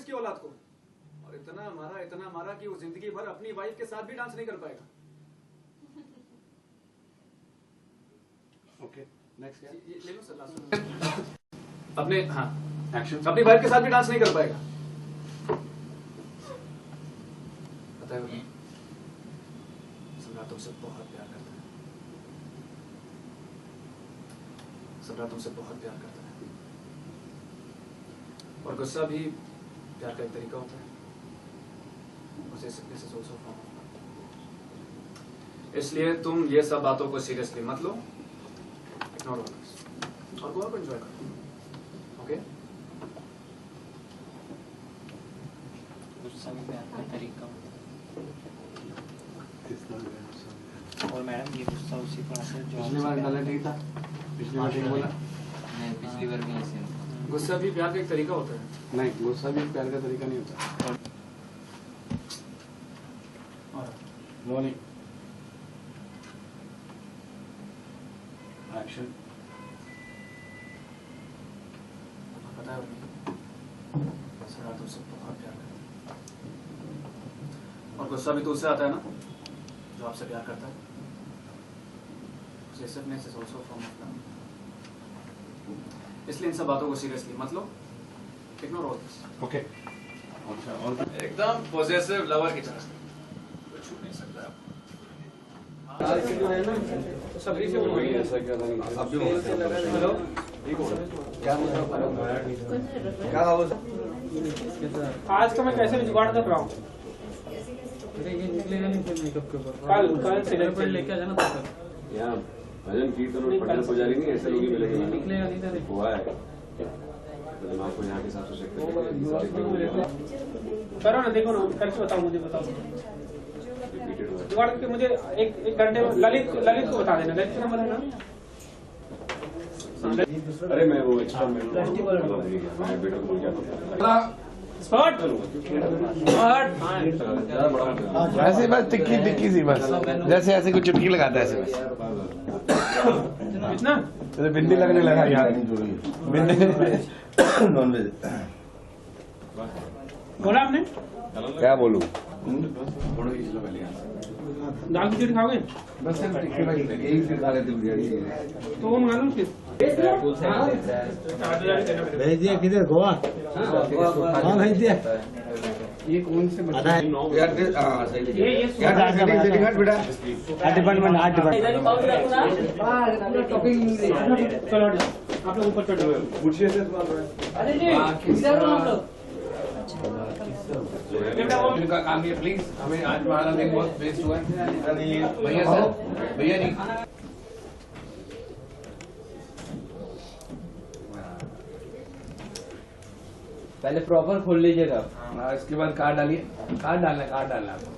इसकी औलाद को, और इतना मारा कि वो जिंदगी भर अपनी वाइफ के साथ भी डांस नहीं कर पाएगा। ओके नेक्स्ट ले लो सर लास्ट। अपने हाँ एक्शन। अपनी वाइफ के साथ भी डांस नहीं कर पाएगा। बताइए सम्राट तुमसे बहुत प्यार करता है। सम्राट तुमसे बहुत प्यार करता है, और गुस्सा भी प्यार का एक तरीका होता है। उसे सीखने से सोच सकता हूँ, इसलिए तुम ये सब बातों को सीरियसली मत लो, इग्नोर करो और गोवा को एंजॉय करो। ओके? गुस्सा भी प्यार का तरीका और मैडम ये गुस्सा उसी पर आता है जो पिछली बार डाला ठीक था, पिछली बार ठीक बोला नहीं, पिछली बार भी ऐसे होता। गुस्सा भी प्यार का एक तरीका होता है। नहीं, गुस्सा भी प्यार का तरीका नहीं होता। Morning action. पता है सम्राट तुमसे बहुत प्यार करता है, और गुस्सा भी तो उससे आता है ना जो आपसे प्यार करता है। Possessiveness is also a form of love. इसलिए इन सब बातों को सीरियसली मत लो, इग्नोर ऑल दिस। ओके अच्छा, और एकदम पॉजेसिव लवर की तरह, कुछ छू नहीं सकता आप। सब्री से बोलिए। ऐसा क्या था नहीं अब भी हेलो ठीक हो क्या आज का मैं कैसे भी जुगाड़ कर रहा हूँ। अरे ये निकलेगा नहीं फिर मेकअप के ऊपर। कल सिलेक्ट लेके आ जाना तब यहाँ भजन कीर्तन और पंडित पुजारी नहीं ऐसे लोग ही मिलेंगे। निकलेगा नहीं था। हुआ है तो दिमाग को यहाँ के हिसाब से चेक करो ना, देखो ना करके बताओ, मुझे बताओ रिपीटेड जुगाड़ करके मुझे एक घंटे में। ललित को बता देना, ललित का नंबर है ना। अरे मैं वो एक्स्ट्रा मैं बेटा को क्या स्पॉट ऐसे बस टिक्की सी बस, जैसे ऐसे कुछ चुटकी लगाता है ऐसे बस। कितना तो बिंदी लगने लगा यार, बिंदी नॉन वेज बोला आपने? क्या बोलूं? दाल खिचड़ी खाओगे बस यही फिर खा लेते बिरयानी। तो वो मंगा लो फिर। भेज दिया किधर? गोवा? हाँ भेज दिया। ये कौन से आधा है डिपार्टमेंट 8 डिपार्टमेंट। चलो आप लोग ऊपर चढ़ो। अरे जी इधर आप लोग इनका काम ये प्लीज, हमें आज हमारा दिन बहुत वेस्ट हुआ है। भैया सर, भैया जी पहले प्रॉपर खोल लीजिएगा। हाँ, इसके बाद कार्ड डालिए, कार्ड डालना आपको,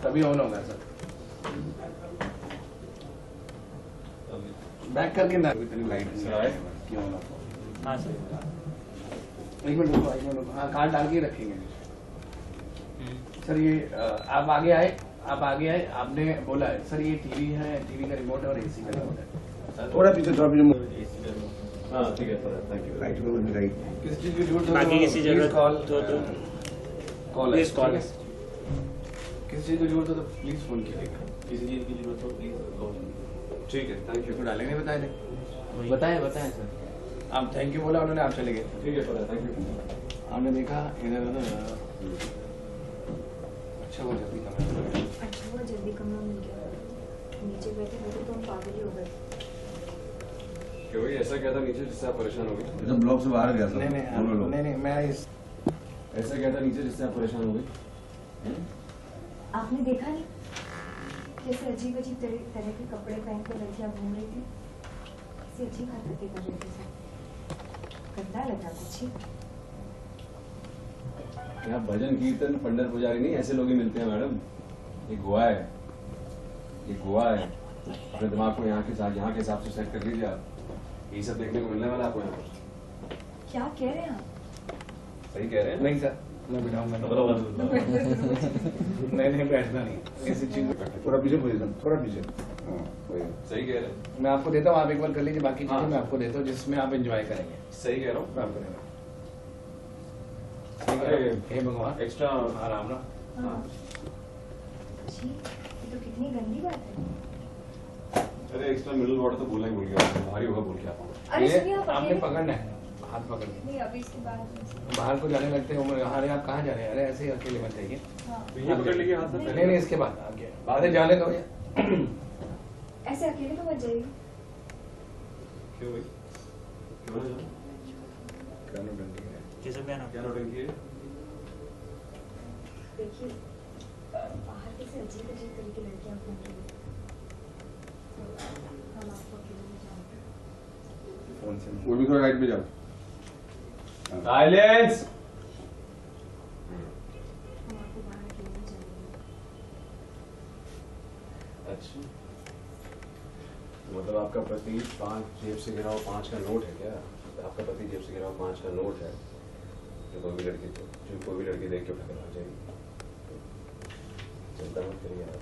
तभी ऑन होगा सर। बैक करके ना इतनी लाइट क्यों ना। हाँ सर, एक मिनट रुको, हाँ कार्ड डाल के रखेंगे सर। ये आप आगे आए, आपने बोला है सर ये टीवी है, टीवी का रिमोट है और एसी का रिमोट है। थोड़ा पीछे हाँ ठीक है सर, थैंक यू। राइट में राइट। किसी चीज की जरूरत बाकी किसी जगह कॉल प्लीज कॉल। किसी चीज की जरूरत हो तो प्लीज फोन कीजिएगा। किसी चीज की जरूरत हो प्लीज कॉल। ठीक है, थैंक यू। डालेंगे बताए थे, बताएं सर। आप थैंक यू बोला उन्होंने, आप चले गए। ठीक है सर, थैंक यू। आपने देखा इधर उधर। अच्छा वो जल्दी कमरा मिल गया। नीचे बैठे तो हम पागल ही हो गए। कि वही ऐसा क्या था नीचे जिससे आप परेशान हो गए? जब ब्लॉक से बाहर गया था। नहीं मैं इस ऐसा क्या था नीचे जिससे आप परेशान हो गए? आपने देखा नहीं कैसे अजीब अजीब तरह के कपड़े पहन कर लड़कियां घूम रही थी, कैसे अजीब हरकतें कर रहे थे सब। गंदा लगा कुछ ही। यहाँ भजन कीर्तन पंडित पुजारी नहीं ऐसे लोग ही मिलते हैं मैडम। ये गोवा है, ये गोवा है। अपने दिमाग को यहाँ के हिसाब से सेट कर लीजिए आप। यही सब देखने को मिलने वाला आपको यहाँ। क्या कह रहे हैं आप? सही कह रहे हैं। नहीं सर, मैं बिठाऊंगा नहीं बैठना नहीं ऐसी चीज। थोड़ा पीछे पोजीशन, थोड़ा पीछे। सही कह रहे हैं। मैं आपको देता हूँ, आप एक बार कर लीजिए। बाकी चीजें मैं आपको देता हूँ जिसमें आप एंजॉय करेंगे। सही कह रहा हूँ। मैं आपको देता हूँ। हे भगवान एक्स्ट्रा आराम ना। हाँ। जी, ये तो कितनी गंदी बात है। अरे एक्स्ट्रा मिनरल वाटर तो बोलना ही भूल गया, भारी होगा बोल के आपको। अरे ये सुनिए, आप आपने अकेले- पकड़ना है, हाथ पकड़ के। नहीं, अभी इसके बाद बाहर को जाने लगते हैं, अरे आप कहाँ जा रहे हैं? अरे ऐसे ही अकेले मत जाइए। हाँ। ये पकड़ लीजिए हाथ से। नहीं नहीं, इसके बाद आगे अरे जाने दो भैया। ऐसे अकेले तो मत जाइए। क्यों भाई? क्यों ना जाओ? क्या नौटंकी है? क्या नौटंकी है? देखिए, बाहर कैसे अजीब अजीब तरह की लड़कियां घूम रही हैं। तो हम आपको अकेले नहीं जानते। फोन से वो भी थोड़ा राइट में जाओ। साइलेंस। हम आपको बाहर अकेले नहीं जाएंगे। अच्छा, मतलब आपका पति 5 जेब से गिरा हुआ 5 का नोट है क्या? आपका पति जेब से गिरा हुआ 5 का नोट है जो कोई भी लड़की देख के उठा कर आ जाएगी। चिंता मत करिए आप,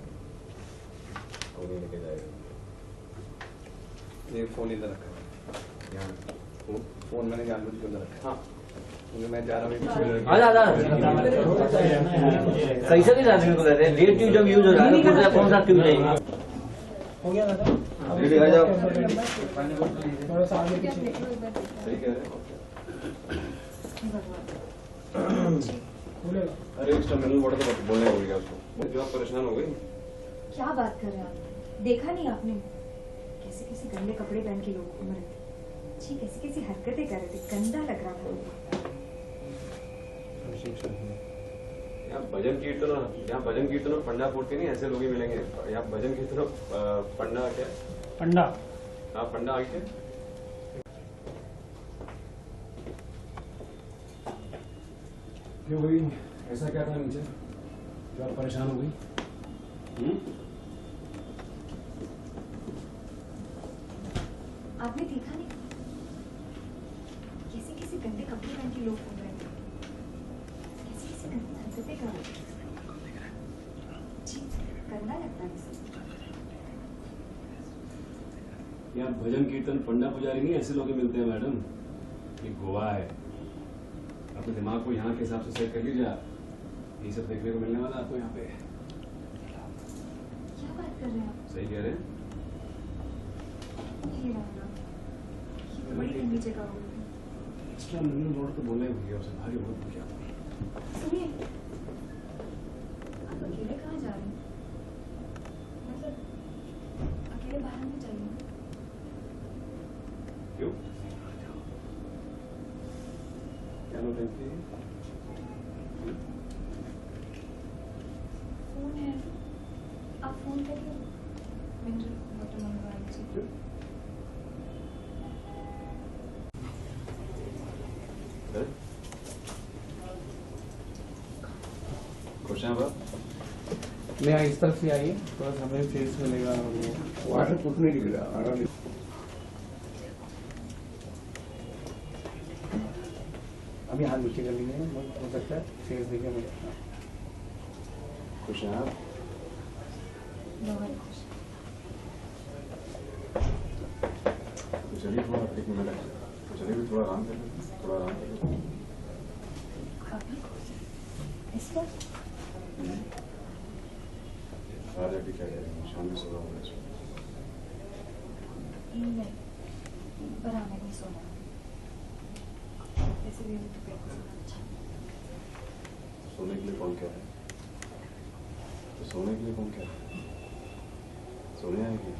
कोई नहीं लेके जाएगा। ये फोन इधर रखा है। यहाँ फोन मैंने जानबूझ के उधर रखा है। हाँ, क्योंकि मैं जा रहा हूँ। आजा सही से नहीं आदमी को लेते हैं। ये ट्यूब जब यूज हो रहा है तो कौन सा ट्यूब नहीं हो गया दादा। आ जाओ। थोड़ा सा आगे पीछे। सही कह रहे हो। बोलेगा। अरे एक्स्ट्रा मिनरल वाटर तो बोलना ही भूल गया उसको। जो आप परेशान हो गई। क्या बात कर रहे हैं आप? देखा नहीं आपने कैसे कैसे गंदे कपड़े पहन के लोग घूम रहे थे? जी, कैसी कैसी हरकतें कर रहे थे, गंदा लग रहा था। यहाँ भजन कीर्तन और पंडा फूटते नहीं, ऐसे लोग ही मिलेंगे। यहाँ भजन कीर्तन और पंडा क्या? अंडा। हाँ, पंडा आगे क्या? क्यों भाई, ऐसा क्या था नीचे जो आप परेशान हो गई? आपने देखा नहीं कैसे कैसे गंदे कपड़े पहन के लोग घूम रहे थे? कैसे कैसे गंदी हरकतें कर रहे थे? जी, गंदा लगता है इसे। यहाँ भजन कीर्तन पंडा पुजारी नहीं, ऐसे लोग ही मिलते हैं मैडम। ये गोवा है, अपने दिमाग को यहाँ के हिसाब से सेट कर लीजिए आप। ये सब देखने को मिलने वाला आपको यहाँ पे। क्या बात कर रहे हैं आप? सही कह रहे हैं। ये मामला, ये तो बड़ी गंदी जगह होगी। एक्स्ट्रा मिनरल वाटर तो बोलना ही भूल गया, उसे भारी बहुत भूल गया। सुनिए, आप अकेले कहाँ जा रहे हैं? मतलब अकेले बाहर नहीं जाइए। क्यों? क्या नौटंकी है? फोन है, आप फोन करिए। मिनरल वाटर मंगवा लीजिए। हैं? खुश हैं आप? मैं इस तरफ से आइए, थोड़ा सा हमें फेस मिलेगा। वाटर कुछ नहीं दिख रहा। अभी हाथ नीचे कर लीजिए, हो सकता है फेस दिखे मुझे। खुश हैं आप? बहुत खुश। तो चलिए थोड़ा एक मिनट है, तो चलिए भी थोड़ा आराम कर लेते, थोड़ा आराम कर लेते। अभी इस पर आज अभी क्या करेंगे, शाम में सुबह होगा इसमें। नहीं, पर हमें नहीं सोना। ऐसे भी मुझे पेट में सोना अच्छा नहीं। सोने के लिए कौन कह रहा है? तो सोने के लिए कौन कह रहा है? सोने आएगी।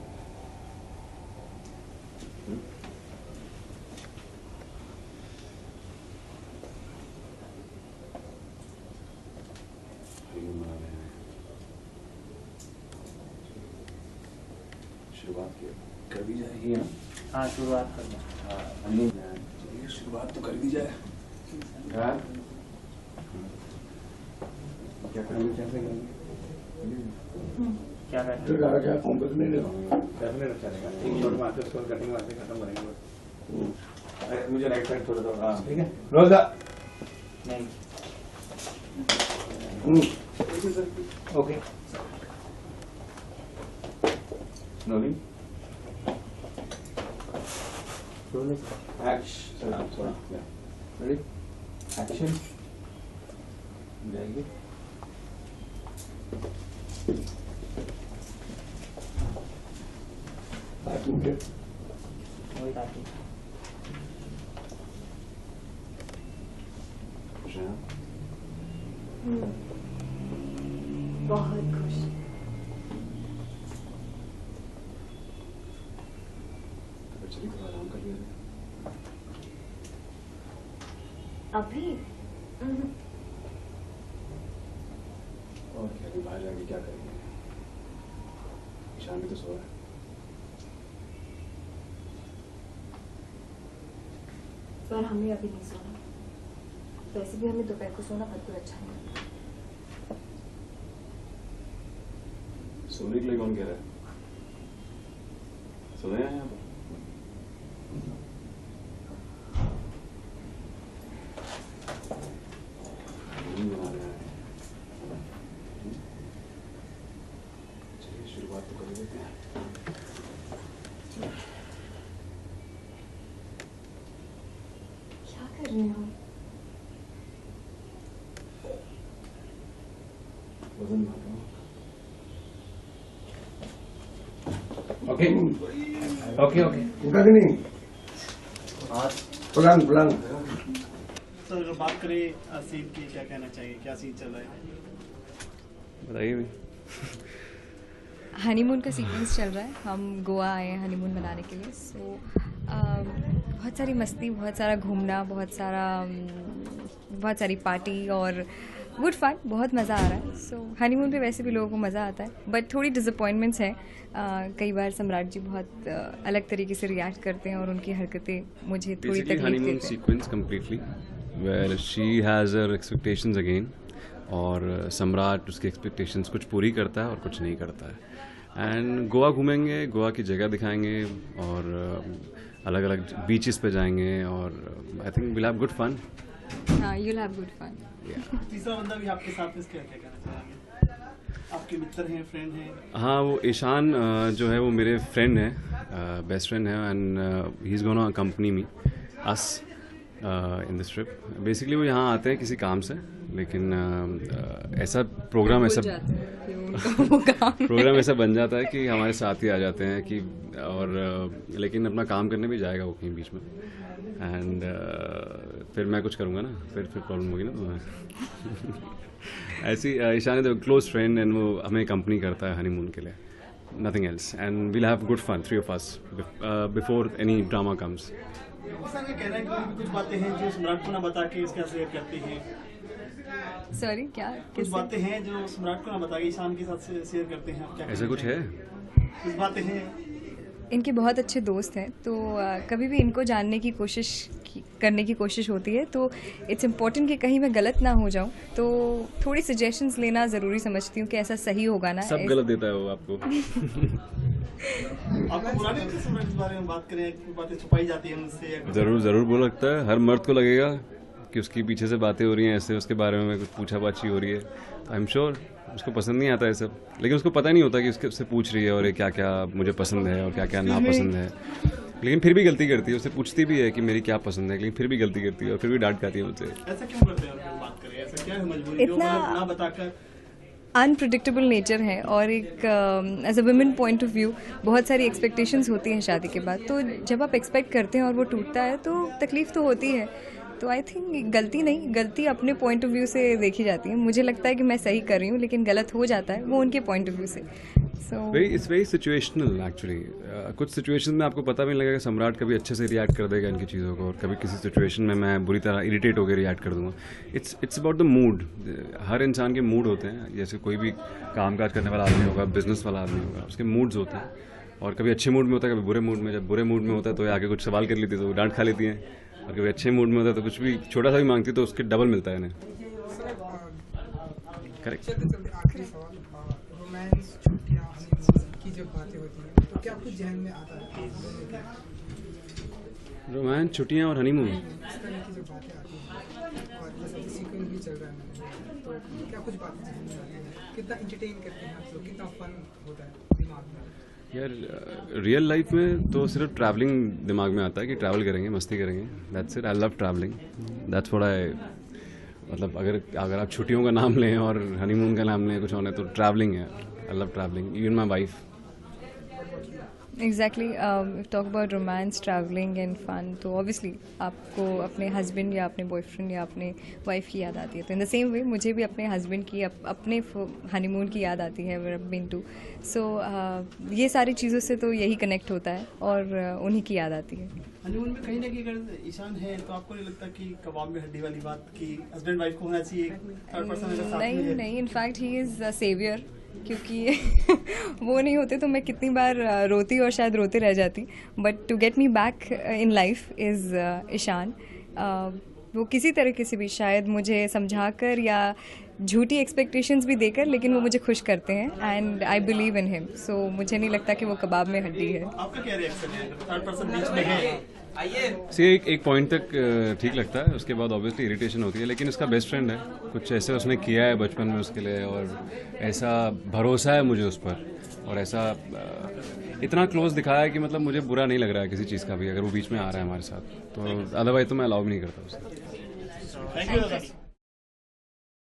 शुरुआत कर दी जाएगी ना? हाँ, शुरुआत करना। चलिए शुरुआत तो कर दी जाए। यार क्या करेंगे? कैसे करेंगे? क्या करते हैं? क्या कॉम्प्लेक्स नहीं लेगा, कैसे चलेगा? एक शॉट मारते उसको कटिंग मारते खत्म करेंगे। अरे मुझे राइट साइड थोड़ा सा। हाँ ठीक है, रोजा नहीं, okay. Rolling action, ready, action. जाएगी वही काटू। खुश हैं आप? बहुत खुश। तो चलिए थोड़ा आराम कर लिया जाए। अभी और क्या, अभी बाहर जाके क्या करेंगे? ईशान भी तो सो रहा है। पर हमें अभी नहीं सोना। वैसे भी हमें दोपहर को सोना बिल्कुल अच्छा नहीं लगता। सोने के लिए कौन कह रहा है? सोए हैं यहाँ पर? नींद बना रहे हैं। चलिए शुरुआत तो कर देते हैं। क्या कर रहे हो? वजन बढ़ा रहा हूँ। ओके ओके ओके उठा कि नहीं? पलंग पलंग। सर अगर बात करें सीन की, क्या कहना चाहिए, क्या सीन चल रहा है? बताइए भी। हनीमून का सीक्वेंस चल रहा है। हम गोवा आए हैं हनीमून मनाने के लिए। सो बहुत सारी मस्ती, बहुत सारा घूमना, बहुत सारी पार्टी और गुड फन, बहुत मज़ा आ रहा है। सो हनीमून पे वैसे भी लोगों को मज़ा आता है, बट थोड़ी डिसअपॉइंटमेंट्स हैं। कई बार सम्राट जी बहुत अलग तरीके से रिएक्ट करते हैं और उनकी हरकतें मुझे थोड़ी Basically, तकलीफ honeymoon देती हैं। sequence completely, where she has her expectations again, और सम्राट उसकी expectations कुछ पूरी करता है और कुछ नहीं करता है। एंड गोवा घूमेंगे, गोवा की जगह दिखाएंगे और अलग अलग बीचेस पे जाएंगे और I think will have good fun. हाँ, you'll have good fun. तीसरा बंदा भी आपके साथ में, क्या क्या कहना चाहेंगे? आपके मित्र हैं, फ्रेंड हैं? हाँ, वो ईशान जो है वो मेरे फ्रेंड है, बेस्ट फ्रेंड है, and he is gonna accompany me us in this trip. Basically वो यहाँ आते हैं किसी काम से, लेकिन ऐसा प्रोग्राम ऐसा बन जाता है कि हमारे साथ ही आ जाते हैं कि और लेकिन अपना काम करने भी जाएगा वो कहीं बीच में, एंड फिर मैं कुछ करूँगा ना, फिर प्रॉब्लम होगी ना तुम्हें। ऐसी Ishaan is close friend and वो हमें कंपनी करता है हनीमून के लिए, nothing else, and we'll have good fun 3 of us before any drama comes. Sir ये कहना है कि कुछ बातें हैं जो सम्राट को ना बता के इसका शेयर करते हैं। सॉरी, क्या? कुछ बातें हैं जो सम्राट को ना बता के ईशान के साथ शेयर करते हैं, आप क्या ऐसा कुछ है? कुछ बातें हैं। इनके बहुत अच्छे दोस्त हैं, तो कभी भी इनको जानने की करने की कोशिश होती है, तो इट्स इम्पोर्टेंट कि कहीं मैं गलत ना हो जाऊं, तो थोड़ी सजेशंस लेना ज़रूरी समझती हूँ कि ऐसा सही होगा ना। सब गलत देता है वो आपको। आपको बुरा नहीं लगता सम्राट इस बारे में बात करें, बातें छुपाई जाती हैं मुझसे? ज़रूर बुरा लगता है। हर मर्द को लगेगा कि उसकी पीछे से बातें हो रही हैं ऐसे, उसके बारे में कुछ पूछा पाछी हो रही है, तो आई एम श्योर उसको पसंद नहीं आता है सब, लेकिन उसको पता नहीं होता कि उससे पूछ रही है और ये क्या क्या मुझे पसंद है और क्या क्या नापसंद है, लेकिन फिर भी गलती करती है। उससे पूछती भी है कि मेरी क्या पसंद है, लेकिन फिर भी गलती करती है और फिर भी डांट खाती है मुझसे। ऐसा क्यों करते हैं? बात करें, ऐसा क्या है मजबूरी जो ना बताकर? अनप्रिडिक्टेबल नेचर है और एक as a women point of view बहुत सारी एक्सपेक्टेशंस होती हैं शादी के बाद, तो जब आप एक्सपेक्ट करते हैं और वो टूटता है तो तकलीफ तो होती है। तो आई थिंक गलती अपने पॉइंट ऑफ व्यू से देखी जाती है। मुझे लगता है कि मैं सही कर रही हूँ, लेकिन गलत हो जाता है वो उनके पॉइंट ऑफ व्यू से। So it's very situational actually. कुछ सिचुएशन में आपको पता भी नहीं लगेगा, सम्राट कभी अच्छे से रिएक्ट कर देगा इनकी चीज़ों को, और कभी किसी सिचुएशन में मैं बुरी तरह इरिटेट होकर रिएक्ट कर दूंगा। It's about the mood. हर इंसान के मूड होते हैं, जैसे कोई भी काम काज करने वाला आदमी होगा, बिजनेस वाला आदमी होगा, उसके मूड्स होते हैं, और कभी अच्छे मूड में होता है, कभी बुरे मूड में। जब बुरे मूड में होता है तो आके कुछ सवाल कर लेती है तो डांट खा लेती हैं, और कभी अच्छे मूड में होता है तो कुछ भी छोटा सा भी मांगती है तो उसके डबल मिलता है इन्हें। करेक्ट। आखिरी सवाल, रोमांस, छुट्टियां, हनीमून की जब बातें होती हैं तो क्या कुछ जहन में आता है? रोमांस, छुट्टियां और हनीमून, इस तरह की जब बातें आती हैं और जैसे सीक्वेंस भी चल रहा है, तो क्या कुछ बातें जहन में आती हैं? कितना एंटरटेन करते हैं आप लोग, कितना फन होता है दिमाग में? यार रियल लाइफ में तो सिर्फ ट्रैवलिंग दिमाग में आता है कि ट्रैवल करेंगे, मस्ती करेंगे, that's it. I love travelling, that's what I मतलब अगर आप छुट्टियों का नाम लें और हनीमून का नाम लें कुछ होने, तो ट्रैवलिंग है। I love travelling, even my wife. Exactly, talk about romance, travelling and fun, तो ऑब्वियसली आपको अपने हस्बैंड या अपने बॉयफ्रेंड या अपने वाइफ की याद आती है। तो इन द सेम वे मुझे भी अपने हस्बैंड की, अपने हनीमून की याद आती है, वेयर बीन टू। सो ये सारी चीज़ों से तो यही कनेक्ट होता है और उन्हीं की याद आती है। हनीमून में कहीं ना कहीं अगर ईशान है तो आपको नहीं लगता कि कबाब में हड्डी वाली बात कि हस्बैंड वाइफ को होना चाहिए, थर्ड पर्सन अगर साथ में है? नहीं, in fact he is a saviour, क्योंकि वो नहीं होते तो मैं कितनी बार रोती और शायद रोते रह जाती। But to get me back in life is Ishaan. वो किसी तरीके से भी शायद मुझे समझाकर या झूठी एक्सपेक्टेशंस भी देकर, लेकिन वो मुझे खुश करते हैं and I believe in him. So मुझे नहीं लगता कि वो कबाब में हड्डी है। आपका क्या रिएक्शन है थर्ड पर्सन बीच में है? सी एक पॉइंट तक ठीक लगता है, उसके बाद ऑब्वियसली इरिटेशन होती है, लेकिन इसका बेस्ट फ्रेंड है। कुछ ऐसे उसने किया है बचपन में उसके लिए, और ऐसा भरोसा है मुझे उस पर, और ऐसा इतना क्लोज दिखाया है कि मतलब मुझे बुरा नहीं लग रहा है किसी चीज़ का भी, अगर वो बीच में आ रहा है हमारे साथ। तो अदरवाइज तो मैं अलाउ भी नहीं करता उसे। Thank you.